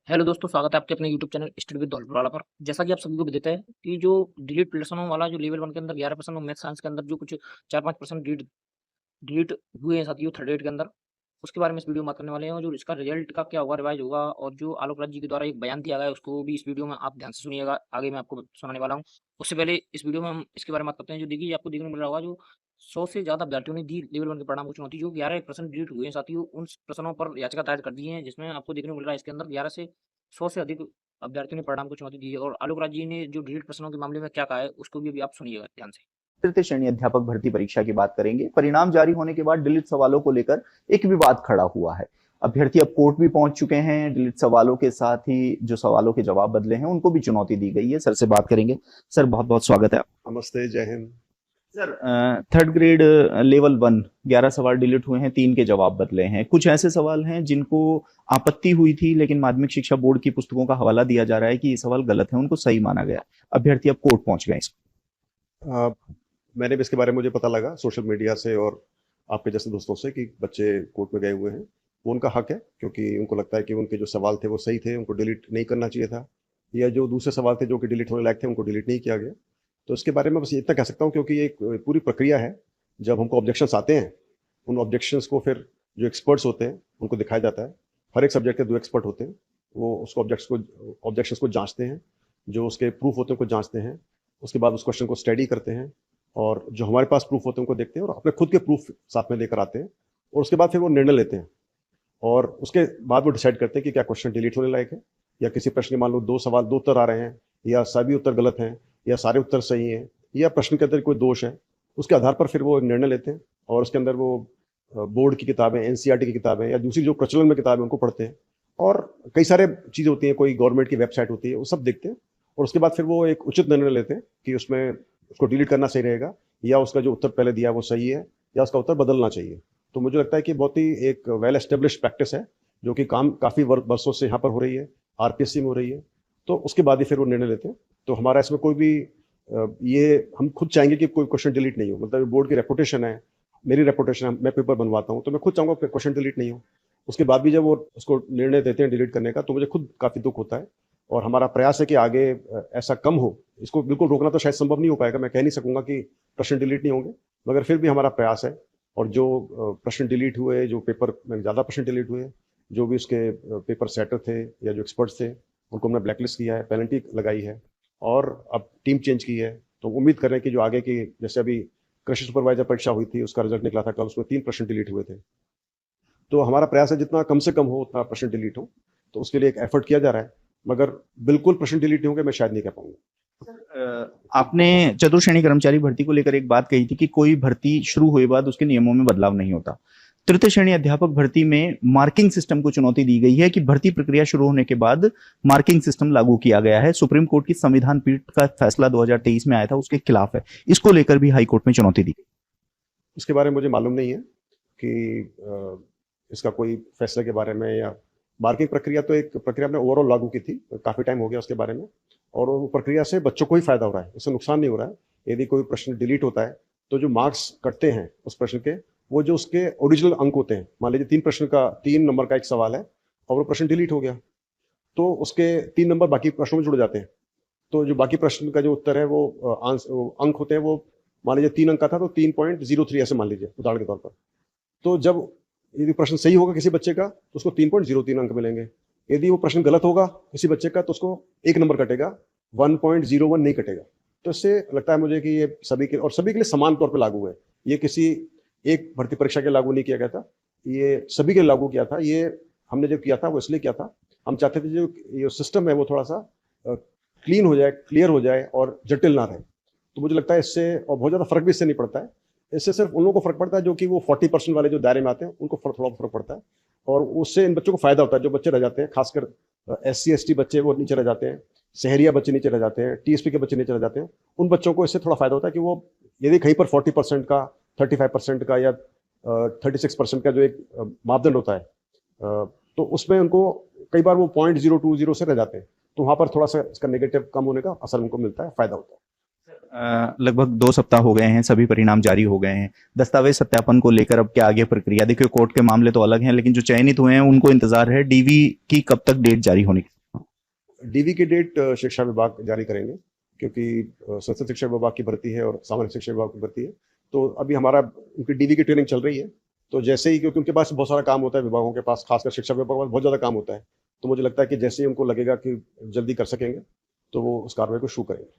Hello दोस्तों, स्वागत है आपके अपने यूट्यूब चैनल स्टडी विद धौलपुरवाला पर। जैसा कि आप सभी को भी देते हैं कि जो डिलीट प्रश्नों वाला जो लेवल 1 के अंदर 11% और मैथ साइंस के अंदर जो कुछ 4-5% डिलीट डिलीट हुए हैं साथियों थर्ड ग्रेड के अंदर, उसके बारे में इस वीडियो में बात करने वाले हैं। और जो इसका रिजल्ट का क्या होगा, रिवाइज होगा, और जो आलोक राज जी के द्वारा एक बयान दिया गया है उसको भी इस वीडियो में आप ध्यान से सुनिएगा। आगे मैं आपको सुनाने वाला हूँ। उससे पहले इस वीडियो में हम इसके बारे में बात करते हैं। जो देखिए आपको देखने को मिल रहा होगा, जो 100 से ज़्यादा अभ्यर्थियों ने दी लेवल 1 के परिणाम को चुनौती। जो 11% डिलीट हुए हैं साथियों, उन प्रश्नों पर याचिका दायर कर दी है, जिसमें आपको देखने को मिल रहा है इसके अंदर 11 से 100 से अधिक अभ्यर्थियों ने परिणाम को चुनौती दी है। और आलोक राज जी ने जो डिलीट प्रश्नों के मामले में क्या कहा है, उसको भी अभी आप सुनिएगा ध्यान से। तृतीय श्रेणी अध्यापक भर्ती परीक्षा की बात करेंगे। परिणाम जारी होने के बाद डिलीट सवालों को लेकर एक विवाद खड़ा हुआ है। अभ्यर्थी अब कोर्ट भी पहुंच चुके हैं। डिलीट सवालों के साथ ही जो सवालों के जवाब बदले हैं उनको भी चुनौती दी गई है। सर से बात करेंगे। सर, बहुत बहुत स्वागत है। नमस्ते, जय Hind. Sir, third grade level 1 11 सवाल डिलीट हुए हैं, 3 के जवाब बदले हैं। कुछ ऐसे सवाल हैं जिनको आपत्ति हुई थी, लेकिन माध्यमिक शिक्षा बोर्ड की पुस्तकों का हवाला दिया जा रहा है कि ये सवाल गलत है, उनको सही माना गया। अभ्यर्थी अब कोर्ट पहुंच गए। मैंने भी इसके बारे में मुझे पता लगा सोशल मीडिया से और आपके जैसे दोस्तों से कि बच्चे कोर्ट में गए हुए हैं। वो उनका हक है, क्योंकि उनको लगता है कि उनके जो सवाल थे वो सही थे, उनको डिलीट नहीं करना चाहिए था, या जो दूसरे सवाल थे जो कि डिलीट होने लायक थे उनको डिलीट नहीं किया गया। तो इसके बारे में बस इतना कह सकता हूँ, क्योंकि ये एक पूरी प्रक्रिया है। जब हमको ऑब्जेक्शंस आते हैं, उन ऑब्जेक्शंस को फिर जो एक्सपर्ट्स होते हैं उनको दिखाया जाता है। हर एक सब्जेक्ट के 2 एक्सपर्ट होते हैं, वो उसको ऑब्जेक्शंस को जांचते हैं, जो उसके प्रूफ होते हैं उनको जांचते हैं। उसके बाद उस क्वेश्चन को स्टडी करते हैं, और जो हमारे पास प्रूफ होते हैं उनको देखते हैं और अपने खुद के प्रूफ साथ में लेकर आते हैं। और उसके बाद फिर वो निर्णय लेते हैं, और उसके बाद वो डिसाइड करते हैं कि क्या क्वेश्चन डिलीट होने लायक है, या किसी प्रश्न के मान लो 2 सवाल 2 उत्तर आ रहे हैं, या सभी उत्तर गलत हैं, या सारे उत्तर सही हैं, या प्रश्न के अंदर कोई दोष है। उसके आधार पर फिर वो एक निर्णय लेते हैं, और उसके अंदर वो बोर्ड की किताबें, एनसीईआरटी की किताबें या दूसरी जो प्रचलन में किताबें उनको पढ़ते हैं। और कई सारे चीज़ें होती हैं, कोई गवर्नमेंट की वेबसाइट होती है, वो सब देखते हैं। और उसके बाद फिर वो एक उचित निर्णय लेते हैं कि उसमें उसको डिलीट करना सही रहेगा, या उसका जो उत्तर पहले दिया वो सही है, या उसका उत्तर बदलना चाहिए। तो मुझे लगता है कि बहुत ही एक वेल एस्टेब्लिश्ड प्रैक्टिस है, जो कि काम काफ़ी वर्षों से यहाँ पर हो रही है, आरपीएससी में हो रही है। तो उसके बाद ही फिर वो निर्णय लेते हैं। तो हमारा इसमें कोई भी ये हम खुद चाहेंगे कि कोई क्वेश्चन डिलीट नहीं हो। मतलब बोर्ड की रेपुटेशन है, मेरी रेपुटेशन है, मैं पेपर बनवाता हूँ, तो मैं खुद चाहूँगा क्वेश्चन डिलीट नहीं हो। उसके बाद भी जब वो उसको निर्णय देते हैं डिलीट करने का, तो मुझे खुद काफ़ी दुख होता है। और हमारा प्रयास है कि आगे ऐसा कम हो। इसको बिल्कुल रोकना तो शायद संभव नहीं हो पाएगा, मैं कह नहीं सकूंगा कि प्रश्न डिलीट नहीं होंगे, मगर फिर भी हमारा प्रयास है। और जो प्रश्न डिलीट हुए, जो पेपर में ज़्यादा प्रश्न डिलीट हुए, जो भी उसके पेपर सेटर थे या जो एक्सपर्ट्स थे, उनको हमने ब्लैकलिस्ट किया है, पेनल्टी लगाई है, और अब टीम चेंज की है। तो उम्मीद कर रहे हैं कि जो आगे की, जैसे अभी कृषि सुपरवाइजर परीक्षा हुई थी, उसका रिजल्ट निकला था कल, उसमें 3 प्रश्न डिलीट हुए थे। तो हमारा प्रयास है जितना कम से कम हो उतना प्रश्न डिलीट हो। तो उसके लिए एक एफर्ट किया जा रहा है, मगर बिल्कुल प्रश्न डिलीट नहीं होंगे मैं शायद नहीं कह पाऊंगा। आपने चतुर्थ श्रेणी कर्मचारी भर्ती को लेकर एक बात कही थी कि कोई भर्ती शुरू हुए बाद उसके नियमों में बदलाव नहीं होता। तृतीय श्रेणी अध्यापक भर्ती में मार्किंग सिस्टम को चुनौती दी गई है कि भर्ती प्रक्रिया शुरू होने के बाद मार्किंग सिस्टम लागू किया गया है। सुप्रीम कोर्ट की संविधान पीठ का फैसला 2023 में आया था, उसके खिलाफ है। इसको लेकर भी हाई कोर्ट में चुनौती दी गई। इसके बारे में मुझे मालूम नहीं है कि इसका कोई फैसले के बारे में, या मार्किंग प्रक्रिया तो एक प्रक्रिया हमने ओवरऑल लागू की थी, काफ़ी टाइम हो गया उसके बारे में, और वो प्रक्रिया से बच्चों को ही फायदा हो रहा है, इससे नुकसान नहीं हो रहा है। यदि कोई प्रश्न डिलीट होता है तो जो मार्क्स कटते हैं उस प्रश्न के, वो जो उसके ओरिजिनल अंक होते हैं, मान लीजिए 3 नंबर का एक सवाल है और वो प्रश्न डिलीट हो गया, तो उसके 3 नंबर बाकी प्रश्नों में जुड़ जाते हैं। तो जो बाकी प्रश्न का जो उत्तर है वो अंक होते हैं, वो मान लीजिए 3 अंक का था तो 3.03 ऐसे मान लीजिए उदाहरण के तौर पर। तो जब यदि प्रश्न सही होगा किसी बच्चे का तो उसको 3.03 अंक मिलेंगे। यदि वो प्रश्न गलत होगा किसी बच्चे का तो उसको 1 नंबर कटेगा, 1.01 नहीं कटेगा। तो इससे लगता है मुझे कि ये सभी के, और सभी के लिए समान तौर पर लागू है। ये किसी एक भर्ती परीक्षा के लागू नहीं किया गया था, ये सभी के लागू किया था। ये हमने जो किया था वो इसलिए किया था, हम चाहते थे जो ये सिस्टम है वो थोड़ा सा क्लीन हो जाए, क्लियर हो जाए और जटिल ना रहे। तो मुझे लगता है इससे, और बहुत ज़्यादा फर्क भी इससे नहीं पड़ता है। इससे सिर्फ उन लोगों को फर्क पड़ता है जो कि वो 40% वाले जो दायरे में आते हैं, उनको थोड़ा फर्क पड़ता है, और उससे इन बच्चों को फायदा होता है। जो बच्चे रह जाते हैं, खासकर SC ST बच्चे, वो नीचे रह जाते हैं, शहरिया बच्चे नीचे रह जाते हैं, TSP के बच्चे नीचे रह जाते हैं, उन बच्चों को इससे थोड़ा फायदा होता है कि वो यदि कहीं पर 40% का, 35% का या 36% का जो एक मापदंड होता है, तो उसमें उनको कई बार वो 0.020 से रह जाते हैं, तो वहाँ पर थोड़ा सा इसका नेगेटिव कम होने का असर उनको मिलता है, फायदा होता है। लगभग 2 सप्ताह हो गए हैं, सभी परिणाम जारी हो गए हैं। दस्तावेज सत्यापन को लेकर अब क्या आगे प्रक्रिया? देखिए, कोर्ट के मामले तो अलग हैं, लेकिन जो चयनित हुए हैं उनको इंतजार है डीवी की कब तक डेट जारी होने की। डीवी की डेट शिक्षा विभाग जारी करेंगे, क्योंकि संस्कृत शिक्षा विभाग की भर्ती है और सामान्य शिक्षा विभाग की भर्ती है। तो अभी हमारा उनकी डीवी की ट्रेनिंग चल रही है, तो जैसे ही, क्योंकि उनके पास बहुत सारा काम होता है, विभागों के पास, खासकर शिक्षा विभाग के पास बहुत ज़्यादा काम होता है, तो मुझे लगता है कि जैसे ही उनको लगेगा कि जल्दी कर सकेंगे तो वो उस कार्रवाई को शुरू करेंगे।